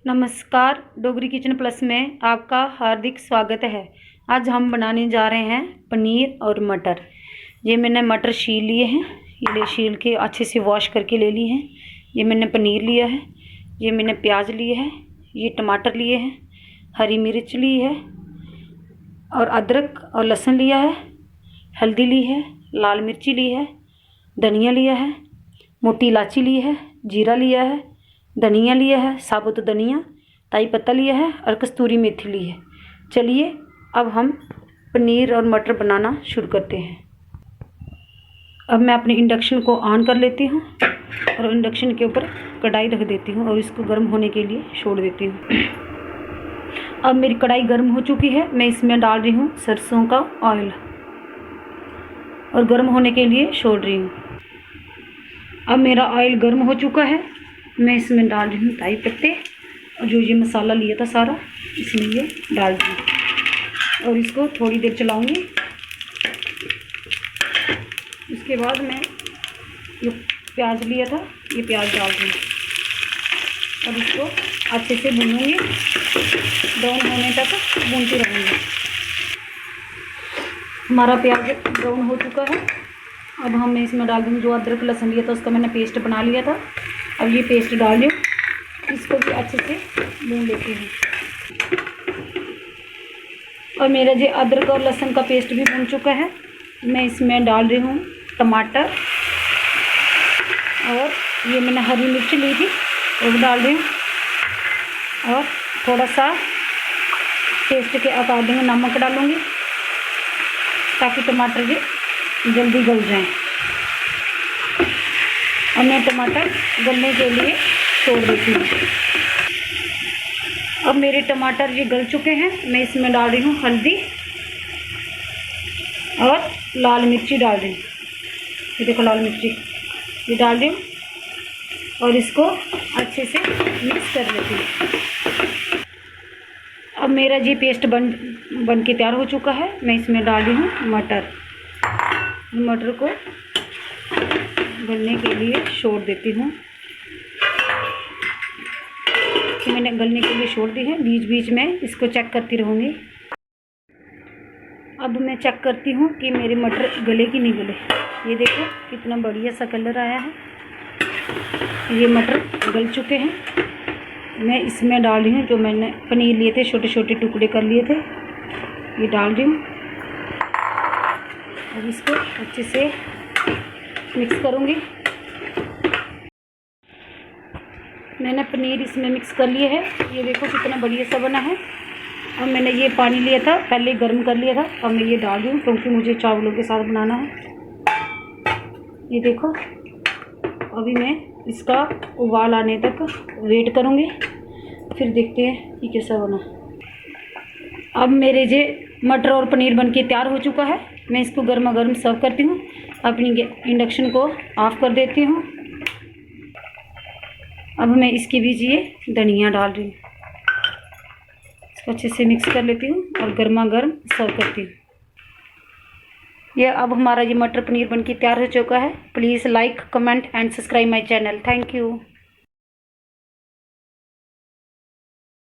नमस्कार, Dogri kitchen plus में आपका हार्दिक स्वागत है। आज हम बनाने जा रहे हैं पनीर और मटर। ये मैंने मटर छील लिए हैं, ये छील के अच्छे से वॉश करके ले लिए हैं। ये मैंने पनीर लिया है, ये मैंने प्याज लिए है, ये टमाटर लिए हैं, हरी मिर्च ली है और अदरक और लहसुन लिया है, हल्दी ली है, लाल मिर्ची ली है, धनिया लिया है, मोटी इलायची ली है, जीरा लिया है, धनिया लिया है, साबुत धनिया, ताई पत्ता लिया है और कस्तूरी मेथी ली है। चलिए अब हम पनीर और मटर बनाना शुरू करते हैं। अब मैं अपने इंडक्शन को ऑन कर लेती हूँ और इंडक्शन के ऊपर कढ़ाई रख देती हूँ और इसको गर्म होने के लिए छोड़ देती हूँ। अब मेरी कढ़ाई गर्म हो चुकी है, मैं इसमें डाल रही हूँ सरसों का ऑयल और गर्म होने के लिए छोड़ रही हूँ। अब मेरा ऑयल गर्म हो चुका है, मैं इसमें डाल रही हूँ ताई पत्ते और जो ये मसाला लिया था सारा इसमें ये डाल दूँ और इसको थोड़ी देर चलाऊँगी। उसके बाद मैं जो प्याज लिया था ये प्याज डाल दूँगी और इसको अच्छे से भूनूँगी, ब्राउन होने तक भूनती रहूँगी। हमारा प्याज ब्राउन हो चुका है। अब हम इसमें डाल दूँगी जो अदरक लहसुन लिया था उसका मैंने पेस्ट बना लिया था। अब ये पेस्ट डाल दूँ, इसको भी अच्छे से भून लेती हूँ। और मेरा जो अदरक और लहसुन का पेस्ट भी बन चुका है, मैं इसमें डाल रही हूँ टमाटर और ये मैंने हरी मिर्च ली थी वो भी डाल रही हूँ और थोड़ा सा टेस्ट के अकॉर्डिंग नमक डालूँगी ताकि टमाटर जी जल्दी गल जाएं। और मैं टमाटर गलने के लिए छोड़ देती हूँ। अब मेरे टमाटर ये गल चुके हैं, मैं इसमें डाल रही हूँ हल्दी और लाल मिर्ची डाल रही हूँ। ये देखो लाल मिर्ची ये डाल रही हूँ और इसको अच्छे से मिक्स कर लेती हूँ। अब मेरा ये पेस्ट बन के तैयार हो चुका है, मैं इसमें डाल रही हूँ मटर को गलने के लिए छोड़ देती हूँ। तो मैंने गलने के लिए छोड़ दी है, बीच बीच में इसको चेक करती रहूँगी। अब मैं चेक करती हूँ कि मेरे मटर गले कि नहीं गले। ये देखो कितना बढ़िया सा कलर आया है, ये मटर गल चुके हैं। मैं इसमें डाल रही हूँ जो मैंने पनीर लिए थे, छोटे छोटे टुकड़े कर लिए थे, ये डाल रही हूँ। अब इसको अच्छे से मिक्स करूँगी। मैंने पनीर इसमें मिक्स कर लिया है, ये देखो कितना बढ़िया सा बना है। अब मैंने ये पानी लिया था, पहले गर्म कर लिया था, अब मैं ये डाल दूँ क्योंकि मुझे चावलों के साथ बनाना है। ये देखो अभी मैं इसका उबाल आने तक वेट करूँगी, फिर देखते हैं कि कैसा बना। अब मेरे जे मटर और पनीर बनके तैयार हो चुका है, मैं इसको गर्मा गर्म सर्व करती हूँ। अपनी इंडक्शन को ऑफ कर देती हूँ। अब मैं इसके बीच ये धनिया डाल रही हूँ, इसको अच्छे से मिक्स कर लेती हूँ और गर्मा गर्म सर्व करती हूँ। ये अब हमारा ये मटर पनीर बनके तैयार हो चुका है। Please like comment and subscribe my channel. Thank you.